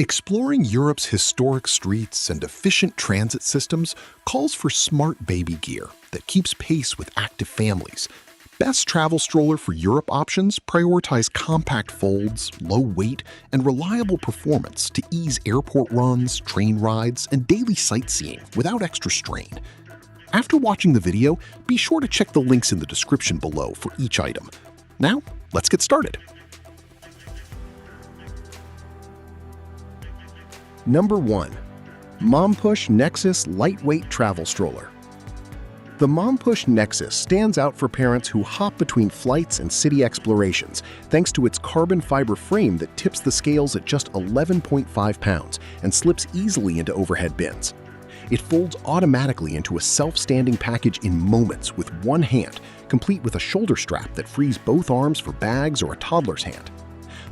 Exploring Europe's historic streets and efficient transit systems calls for smart baby gear that keeps pace with active families. Best travel stroller for Europe options prioritize compact folds, low weight, and reliable performance to ease airport runs, train rides, and daily sightseeing without extra strain. After watching the video, be sure to check the links in the description below for each item. Now, let's get started. Number 1. Mompush Nexis Lightweight Travel Stroller. The Mompush Nexis stands out for parents who hop between flights and city explorations thanks to its carbon fiber frame that tips the scales at just 11.5 pounds and slips easily into overhead bins. It folds automatically into a self-standing package in moments with one hand, complete with a shoulder strap that frees both arms for bags or a toddler's hand.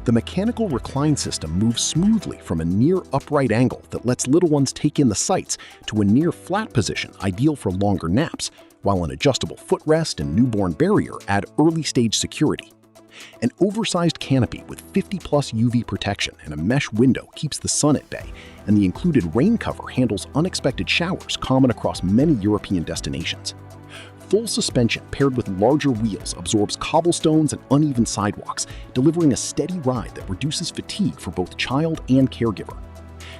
The mechanical recline system moves smoothly from a near upright angle that lets little ones take in the sights to a near flat position ideal for longer naps, while an adjustable footrest and newborn barrier add early-stage security. An oversized canopy with 50+ UV protection and a mesh window keeps the sun at bay, and the included rain cover handles unexpected showers common across many European destinations. Full suspension paired with larger wheels absorbs cobblestones and uneven sidewalks, delivering a steady ride that reduces fatigue for both child and caregiver.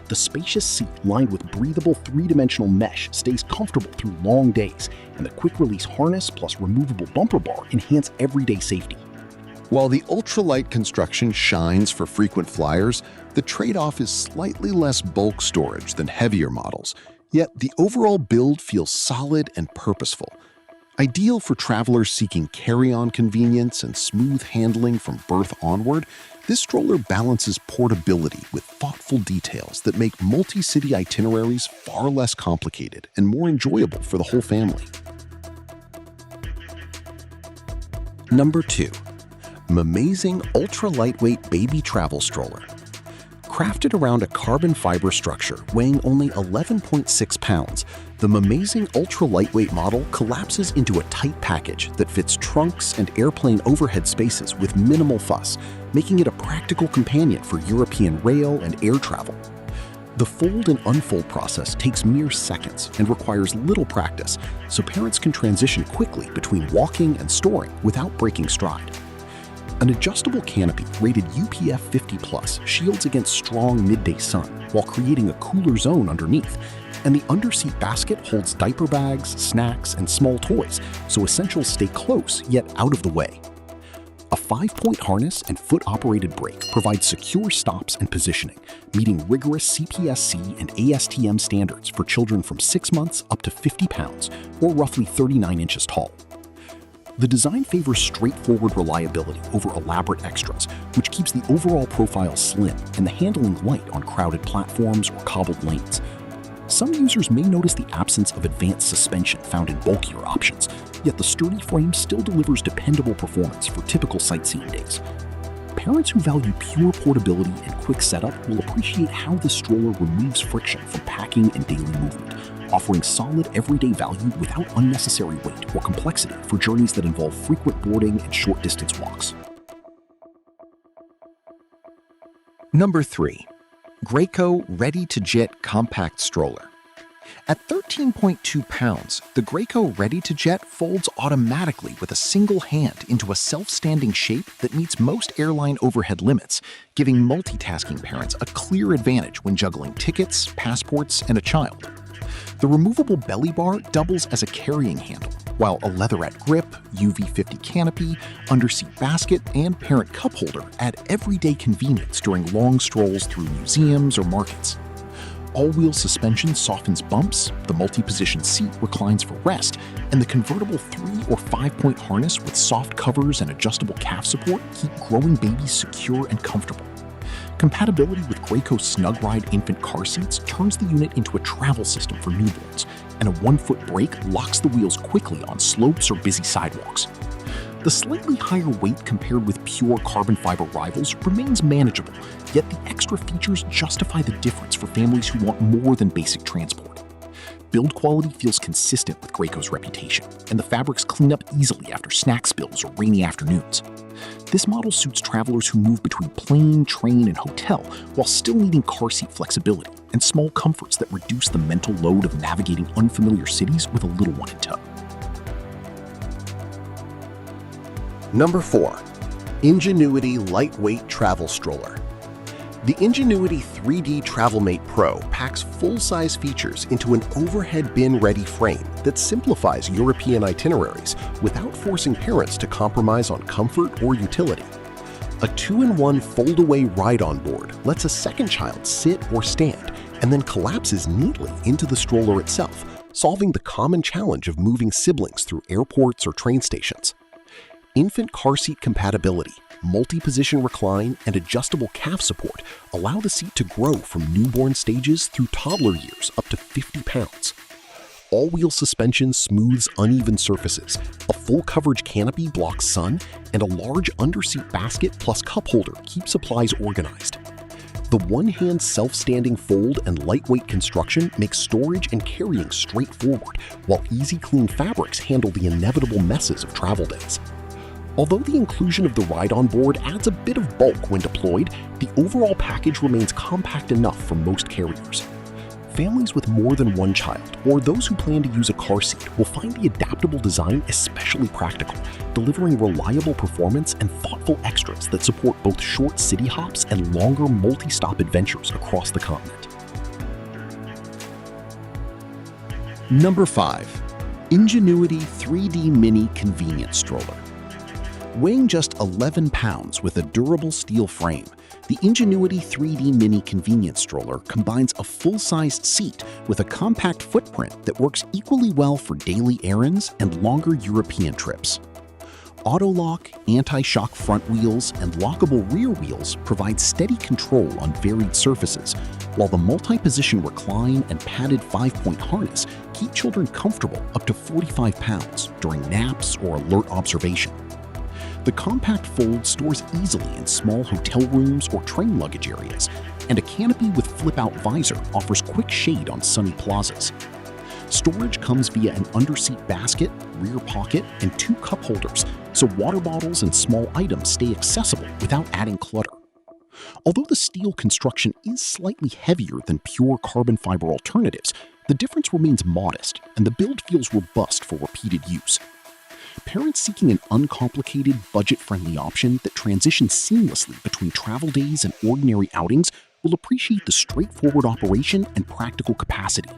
The spacious seat lined with breathable three-dimensional mesh stays comfortable through long days, and the quick-release harness plus removable bumper bar enhance everyday safety. While the ultralight construction shines for frequent flyers, the trade-off is slightly less bulk storage than heavier models, yet the overall build feels solid and purposeful. Ideal for travelers seeking carry-on convenience and smooth handling from birth onward, this stroller balances portability with thoughtful details that make multi-city itineraries far less complicated and more enjoyable for the whole family. Number 2. Mamazing Ultra-Lightweight Baby Travel Stroller. Crafted around a carbon fiber structure weighing only 11.6 pounds, the Mamazing ultra-lightweight model collapses into a tight package that fits trunks and airplane overhead spaces with minimal fuss, making it a practical companion for European rail and air travel. The fold and unfold process takes mere seconds and requires little practice, so parents can transition quickly between walking and storing without breaking stride. An adjustable canopy rated UPF 50+ shields against strong midday sun while creating a cooler zone underneath, and the underseat basket holds diaper bags, snacks, and small toys, so essentials stay close yet out of the way. A 5-point harness and foot-operated brake provide secure stops and positioning, meeting rigorous CPSC and ASTM standards for children from 6 months up to 50 pounds, or roughly 39 inches tall. The design favors straightforward reliability over elaborate extras, which keeps the overall profile slim and the handling light on crowded platforms or cobbled lanes. Some users may notice the absence of advanced suspension found in bulkier options, yet the sturdy frame still delivers dependable performance for typical sightseeing days. Parents who value pure portability and quick setup will appreciate how this stroller removes friction from packing and daily movement, offering solid everyday value without unnecessary weight or complexity for journeys that involve frequent boarding and short-distance walks. Number 3. Graco Ready-to-Jet Compact Stroller. At 13.2 pounds, the Graco Ready-to-Jet folds automatically with a single hand into a self-standing shape that meets most airline overhead limits, giving multitasking parents a clear advantage when juggling tickets, passports, and a child. The removable belly bar doubles as a carrying handle, while a leatherette grip, UV-50 canopy, underseat basket, and parent cup holder add everyday convenience during long strolls through museums or markets. All-wheel suspension softens bumps, the multi-position seat reclines for rest, and the convertible 3 or 5-point harness with soft covers and adjustable calf support keep growing babies secure and comfortable. Compatibility with Graco's Snug Ride infant car seats turns the unit into a travel system for newborns, and a 1-foot brake locks the wheels quickly on slopes or busy sidewalks. The slightly higher weight compared with pure carbon fiber rivals remains manageable, yet the extra features justify the difference for families who want more than basic transport. build quality feels consistent with Graco's reputation, and the fabrics clean up easily after snack spills or rainy afternoons. This model suits travelers who move between plane, train, and hotel while still needing car seat flexibility and small comforts that reduce the mental load of navigating unfamiliar cities with a little one in tow. Number 4. Ingenuity Lightweight Travel Stroller. The Ingenuity 3D TravelMate Pro packs full-size features into an overhead bin-ready frame that simplifies European itineraries without forcing parents to compromise on comfort or utility. A 2-in-1 fold-away ride-on board lets a second child sit or stand and then collapses neatly into the stroller itself, solving the common challenge of moving siblings through airports or train stations. Infant car seat compatibility, multi-position recline, and adjustable calf support allow the seat to grow from newborn stages through toddler years up to 50 pounds. All-wheel suspension smooths uneven surfaces, a full-coverage canopy blocks sun, and a large underseat basket plus cup holder keeps supplies organized. The one-hand self-standing fold and lightweight construction makes storage and carrying straightforward, while easy clean fabrics handle the inevitable messes of travel days. Although the inclusion of the ride-on board adds a bit of bulk when deployed, the overall package remains compact enough for most carriers. Families with more than one child, or those who plan to use a car seat, will find the adaptable design especially practical, delivering reliable performance and thoughtful extras that support both short city hops and longer multi-stop adventures across the continent. Number 5. Ingenuity 3D Mini Convenience Stroller. Weighing just 11 pounds with a durable steel frame, the Ingenuity 3D Mini Convenience Stroller combines a full-sized seat with a compact footprint that works equally well for daily errands and longer European trips. Auto-lock, anti-shock front wheels, and lockable rear wheels provide steady control on varied surfaces, while the multi-position recline and padded 5-point harness keep children comfortable up to 45 pounds during naps or alert observation. The compact fold stores easily in small hotel rooms or train luggage areas, and a canopy with flip-out visor offers quick shade on sunny plazas. Storage comes via an underseat basket, rear pocket, and 2 cup holders, so water bottles and small items stay accessible without adding clutter. Although the steel construction is slightly heavier than pure carbon fiber alternatives, the difference remains modest, and the build feels robust for repeated use. Parents seeking an uncomplicated, budget-friendly option that transitions seamlessly between travel days and ordinary outings will appreciate the straightforward operation and practical capacity.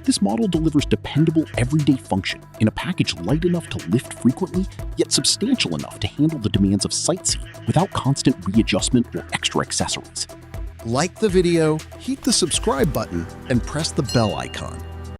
This model delivers dependable everyday function in a package light enough to lift frequently, yet substantial enough to handle the demands of sightseeing without constant readjustment or extra accessories. Like the video, hit the subscribe button, and press the bell icon